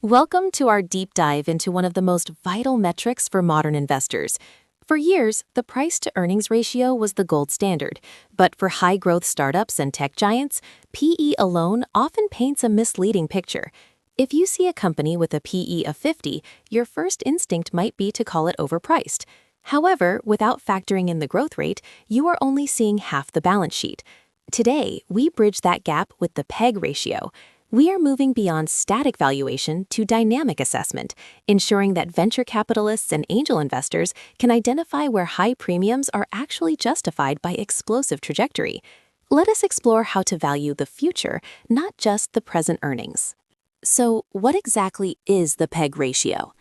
Welcome to our deep dive into one of the most vital metrics for modern investors. For years, the price-to-earnings ratio was the gold standard, but for high-growth startups and tech giants, PE alone often paints a misleading picture. If you see a company with a PE of 50, your first instinct might be to call it overpriced. However, without factoring in the growth rate, you are only seeing half the balance sheet. Today, we bridge that gap with the PEG ratio. We are moving beyond static valuation to dynamic assessment, ensuring that venture capitalists and angel investors can identify where high premiums are actually justified by explosive trajectory. Let us explore how to value the future, not just the present earnings. So, what exactly is the PEG ratio?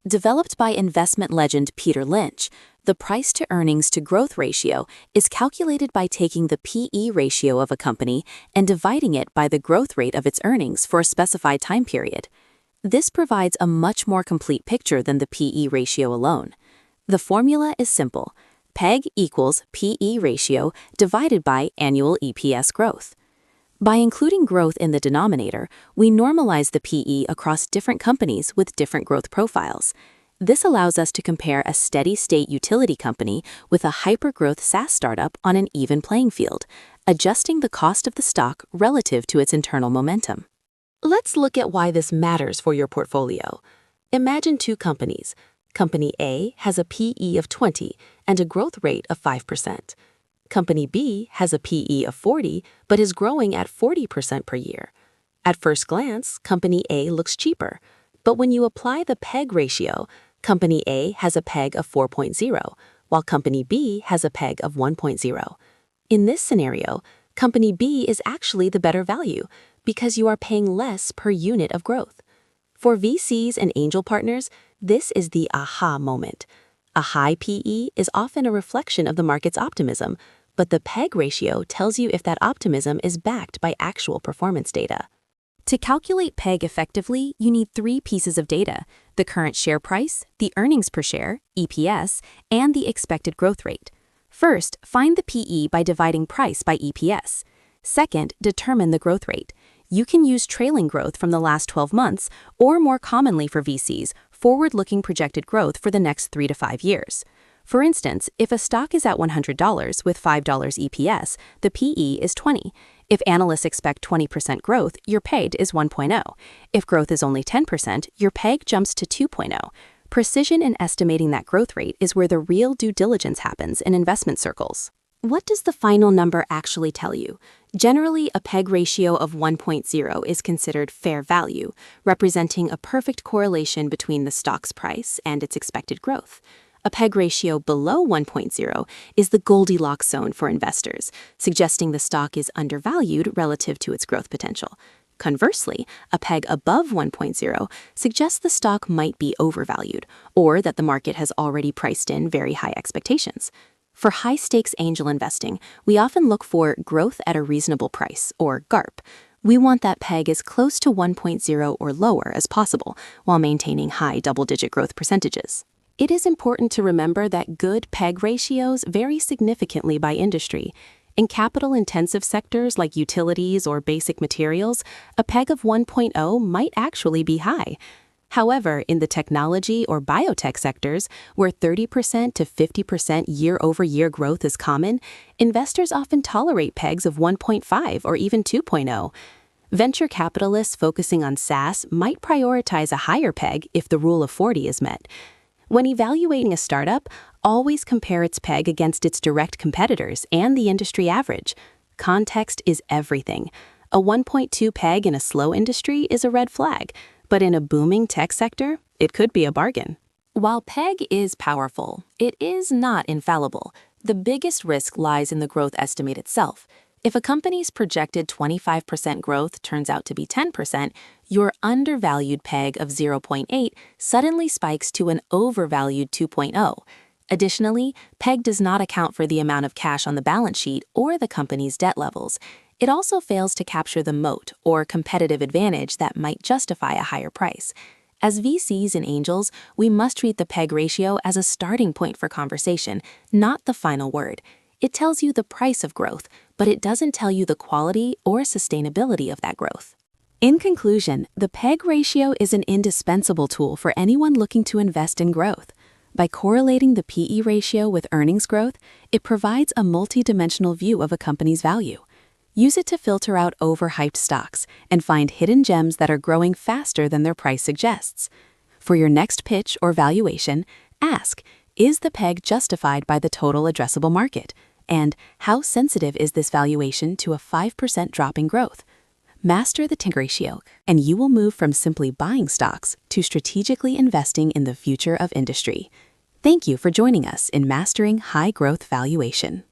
Developed by investment legend Peter Lynch, the price-to-earnings to growth ratio is calculated by taking the PE ratio of a company and dividing it by the growth rate of its earnings for a specified time period. This provides a much more complete picture than the PE ratio alone. The formula is simple. PEG equals PE ratio divided by annual EPS growth. By including growth in the denominator, we normalize the PE across different companies with different growth profiles. This allows us to compare a steady-state utility company with a hyper-growth SaaS startup on an even playing field, adjusting the cost of the stock relative to its internal momentum. Let's look at why this matters for your portfolio. Imagine two companies. Company A has a PE of 20 and a growth rate of 5%. Company B has a PE of 40 but is growing at 40% per year. At first glance, Company A looks cheaper, but when you apply the PEG ratio, Company A has a PEG of 4.0, while Company B has a PEG of 1.0. In this scenario, Company B is actually the better value because you are paying less per unit of growth. For VCs and angel partners, this is the aha moment. A high PE is often a reflection of the market's optimism, but the PEG ratio tells you if that optimism is backed by actual performance data. To calculate PEG effectively, you need three pieces of data: the current share price, the earnings per share, EPS, and the expected growth rate. First, find the PE by dividing price by EPS. Second, determine the growth rate. You can use trailing growth from the last 12 months, or more commonly for VCs, forward-looking projected growth for the next 3 to 5 years. For instance, if a stock is at $100 with $5 EPS, the PE is 20. If analysts expect 20% growth, your PEG is 1.0. If growth is only 10%, your PEG jumps to 2.0. Precision in estimating that growth rate is where the real due diligence happens in investment circles. What does the final number actually tell you? Generally, a PEG ratio of 1.0 is considered fair value, representing a perfect correlation between the stock's price and its expected growth. A PEG ratio below 1.0 is the Goldilocks zone for investors, suggesting the stock is undervalued relative to its growth potential. Conversely, a PEG above 1.0 suggests the stock might be overvalued, or that the market has already priced in very high expectations. For high-stakes angel investing, we often look for growth at a reasonable price, or GARP. We want that PEG as close to 1.0 or lower as possible, while maintaining high double-digit growth percentages. It is important to remember that good PEG ratios vary significantly by industry. In capital-intensive sectors like utilities or basic materials, a PEG of 1.0 might actually be high. However, in the technology or biotech sectors, where 30% to 50% year-over-year growth is common, investors often tolerate PEGs of 1.5 or even 2.0. Venture capitalists focusing on SaaS might prioritize a higher PEG if the rule of 40 is met. When evaluating a startup, always compare its PEG against its direct competitors and the industry average. Context is everything. A 1.2 PEG in a slow industry is a red flag, but in a booming tech sector, it could be a bargain. While PEG is powerful, it is not infallible. The biggest risk lies in the growth estimate itself. If a company's projected 25% growth turns out to be 10%, your undervalued PEG of 0.8 suddenly spikes to an overvalued 2.0. Additionally, PEG does not account for the amount of cash on the balance sheet or the company's debt levels. It also fails to capture the moat or competitive advantage that might justify a higher price. As VCs and angels, we must treat the PEG ratio as a starting point for conversation, not the final word. It tells you the price of growth, but it doesn't tell you the quality or sustainability of that growth. In conclusion, the PEG ratio is an indispensable tool for anyone looking to invest in growth. By correlating the PE ratio with earnings growth, it provides a multi-dimensional view of a company's value. Use it to filter out overhyped stocks and find hidden gems that are growing faster than their price suggests. For your next pitch or valuation, ask, is the PEG justified by the total addressable market? And how sensitive is this valuation to a 5% drop in growth? Master the PEG ratio, and you will move from simply buying stocks to strategically investing in the future of industry. Thank you for joining us in Mastering High Growth Valuation.